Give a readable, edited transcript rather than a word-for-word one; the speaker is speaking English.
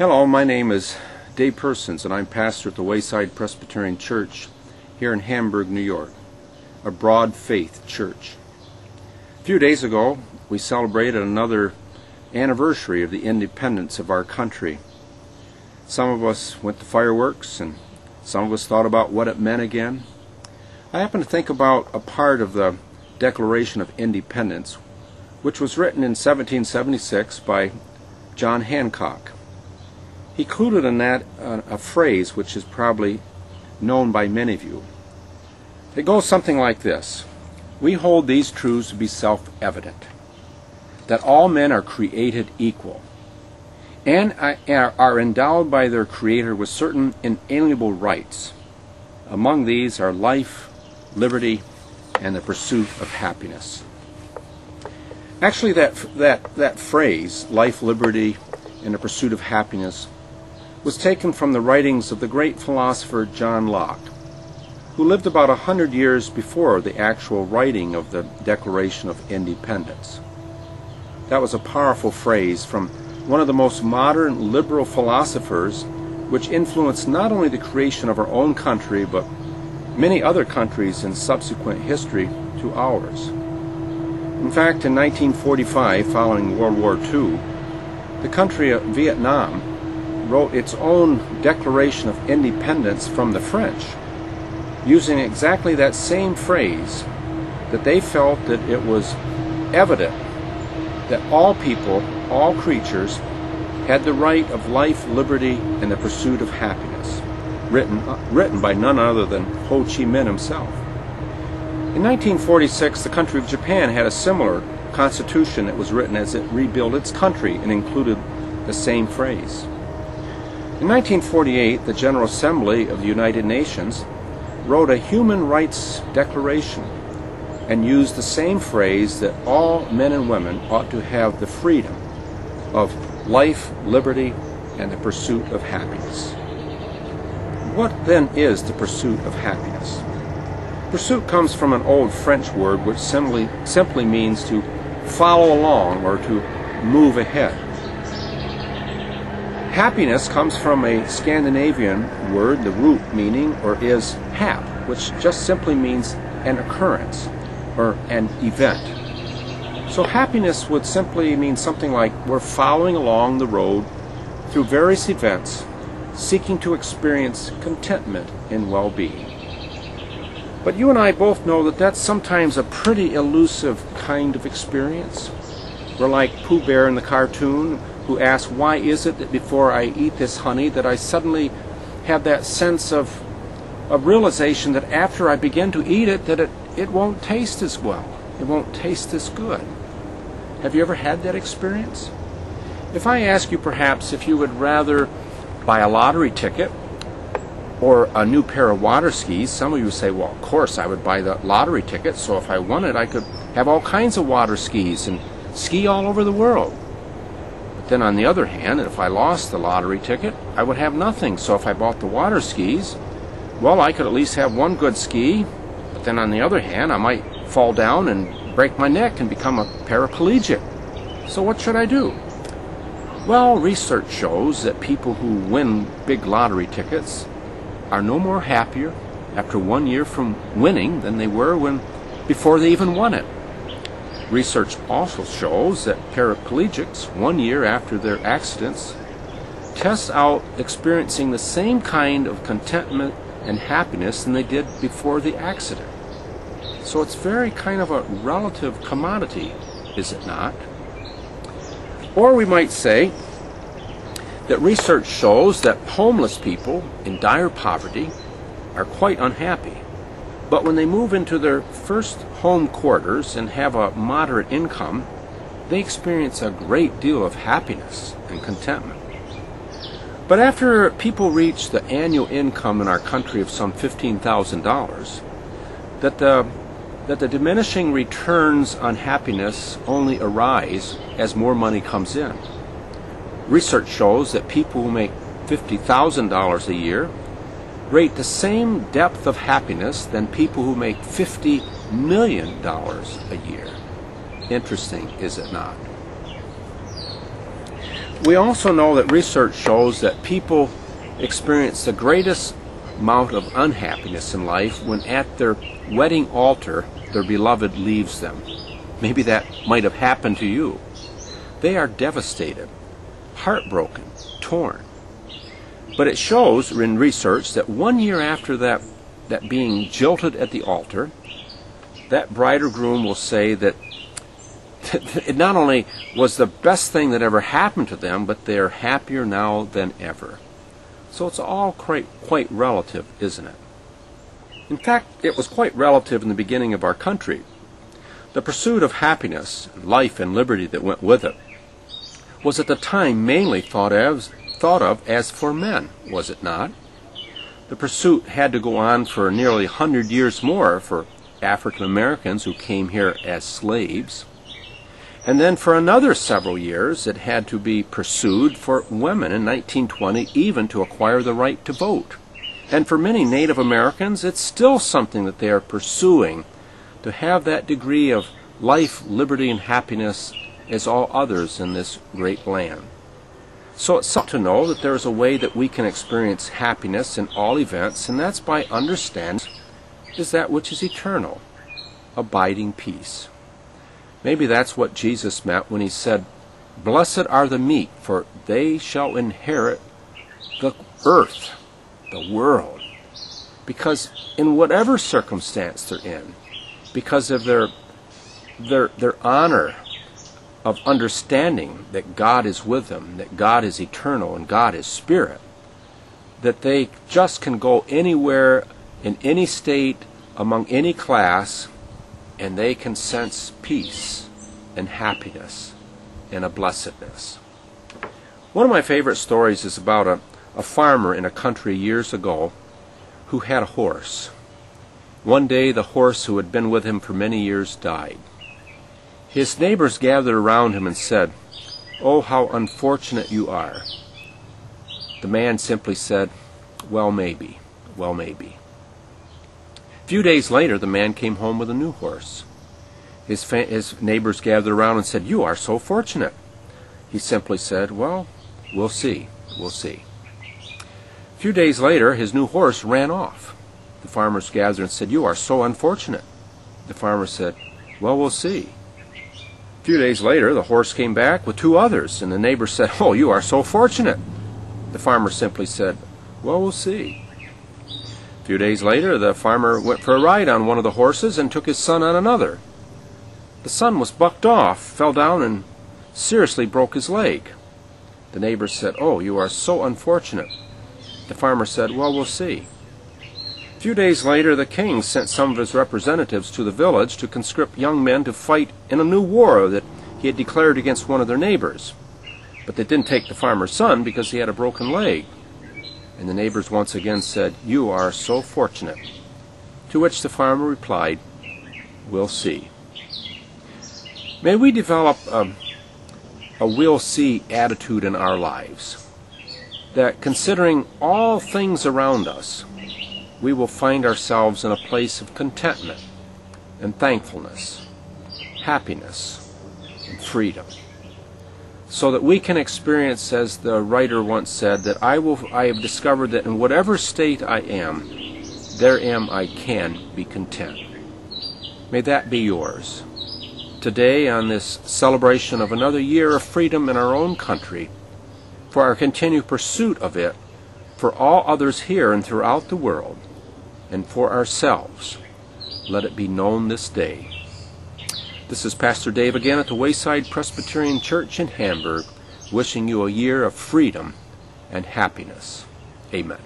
Hello, my name is Dave Persons, and I'm pastor at the Wayside Presbyterian Church here in Hamburg, New York, a broad faith church. A few days ago, we celebrated another anniversary of the independence of our country. Some of us went to fireworks, and some of us thought about what it meant again. I happen to think about a part of the Declaration of Independence, which was written in 1776 by John Hancock. He included in that a phrase which is probably known by many of you. It goes something like this: "We hold these truths to be self-evident, that all men are created equal, and are endowed by their Creator with certain inalienable rights. Among these are life, liberty, and the pursuit of happiness." Actually, that phrase, life, liberty, and the pursuit of happiness, was taken from the writings of the great philosopher John Locke, who lived about 100 years before the actual writing of the Declaration of Independence. That was a powerful phrase from one of the most modern liberal philosophers, which influenced not only the creation of our own country, but many other countries in subsequent history to ours. In fact, in 1945, following World War II, the country of Vietnam wrote its own Declaration of Independence from the French, using exactly that same phrase, that they felt that it was evident that all people, all creatures, had the right of life, liberty, and the pursuit of happiness, written by none other than Ho Chi Minh himself. In 1946, the country of Japan had a similar constitution that was written as it rebuilt its country and included the same phrase. In 1948, the General Assembly of the United Nations wrote a Human Rights Declaration and used the same phrase, that all men and women ought to have the freedom of life, liberty, and the pursuit of happiness. What then is the pursuit of happiness? Pursuit comes from an old French word which simply means to follow along or to move ahead. Happiness comes from a Scandinavian word, the root meaning or is hap, which just simply means an occurrence or an event. So happiness would simply mean something like we're following along the road through various events, seeking to experience contentment and well-being. But you and I both know that that's sometimes a pretty elusive kind of experience. We're like Pooh Bear in the cartoon, who asks, why is it that before I eat this honey that I suddenly have that sense of realization that after I begin to eat it, that it won't taste as well. It won't taste as good. Have you ever had that experience? If I ask you perhaps if you would rather buy a lottery ticket or a new pair of water skis, some of you say, well, of course I would buy the lottery ticket, so if I won it I could have all kinds of water skis and ski all over the world. But then on the other hand, if I lost the lottery ticket, I would have nothing. So if I bought the water skis, well, I could at least have one good ski, but then on the other hand, I might fall down and break my neck and become a paraplegic. So what should I do? Well, research shows that people who win big lottery tickets are no more happier after 1 year from winning than they were before they even won it. Research also shows that paraplegics, 1 year after their accidents, test out experiencing the same kind of contentment and happiness than they did before the accident. So it's very kind of a relative commodity, is it not? Or we might say that research shows that homeless people in dire poverty are quite unhappy. But when they move into their first home quarters and have a moderate income, they experience a great deal of happiness and contentment. But after people reach the annual income in our country of some $15,000, that the diminishing returns on happiness only arise as more money comes in. Research shows that people who make $50,000 a year rate the same depth of happiness than people who make $50 million a year. Interesting, is it not? We also know that research shows that people experience the greatest amount of unhappiness in life when at their wedding altar their beloved leaves them. Maybe that might have happened to you. They are devastated, heartbroken, torn. But it shows in research that 1 year after that being jilted at the altar, that bride or groom will say that it not only was the best thing that ever happened to them, but they are happier now than ever. So it's all quite relative, isn't it? In fact, it was quite relative in the beginning of our country. The pursuit of happiness, life, and liberty that went with it was at the time mainly thought of as for men, was it not? The pursuit had to go on for nearly 100 years more for African Americans who came here as slaves. And then for another several years it had to be pursued for women in 1920 even to acquire the right to vote. And for many Native Americans it's still something that they are pursuing, to have that degree of life, liberty, and happiness as all others in this great land. So it's something to know that there is a way that we can experience happiness in all events, and that's by understanding is that which is eternal, abiding peace. Maybe that's what Jesus meant when he said, "Blessed are the meek, for they shall inherit the earth," the world. Because in whatever circumstance they're in, because of their honor of understanding that God is with them, that God is eternal and God is spirit, that they just can go anywhere, in any state, among any class, and they can sense peace and happiness and a blessedness. One of my favorite stories is about a farmer in a country years ago who had a horse. One day the horse who had been with him for many years died. His neighbors gathered around him and said, "Oh, how unfortunate you are." The man simply said, "Well, maybe. Well, maybe." A few days later, the man came home with a new horse. His neighbors gathered around and said, "You are so fortunate." He simply said, "Well, we'll see. We'll see." A few days later, his new horse ran off. The farmers gathered and said, "You are so unfortunate." The farmer said, "Well, we'll see." A few days later, the horse came back with two others, and the neighbors said, "Oh, you are so fortunate." The farmer simply said, "Well, we'll see." A few days later, the farmer went for a ride on one of the horses and took his son on another. The son was bucked off, fell down, and seriously broke his leg. The neighbors said, "Oh, you are so unfortunate." The farmer said, "Well, we'll see." A few days later, the king sent some of his representatives to the village to conscript young men to fight in a new war that he had declared against one of their neighbors. But they didn't take the farmer's son because he had a broken leg. And the neighbors once again said, "You are so fortunate." To which the farmer replied, "We'll see." May we develop a "we'll see" attitude in our lives, that considering all things around us, we will find ourselves in a place of contentment and thankfulness, happiness, and freedom, so that we can experience, as the writer once said, that I have discovered that in whatever state I am, I can be content. May that be yours. Today, on this celebration of another year of freedom in our own country, for our continued pursuit of it, for all others here and throughout the world, and for ourselves, let it be known this day. This is Pastor Dave again at the Wayside Presbyterian Church in Hamburg, wishing you a year of freedom and happiness. Amen.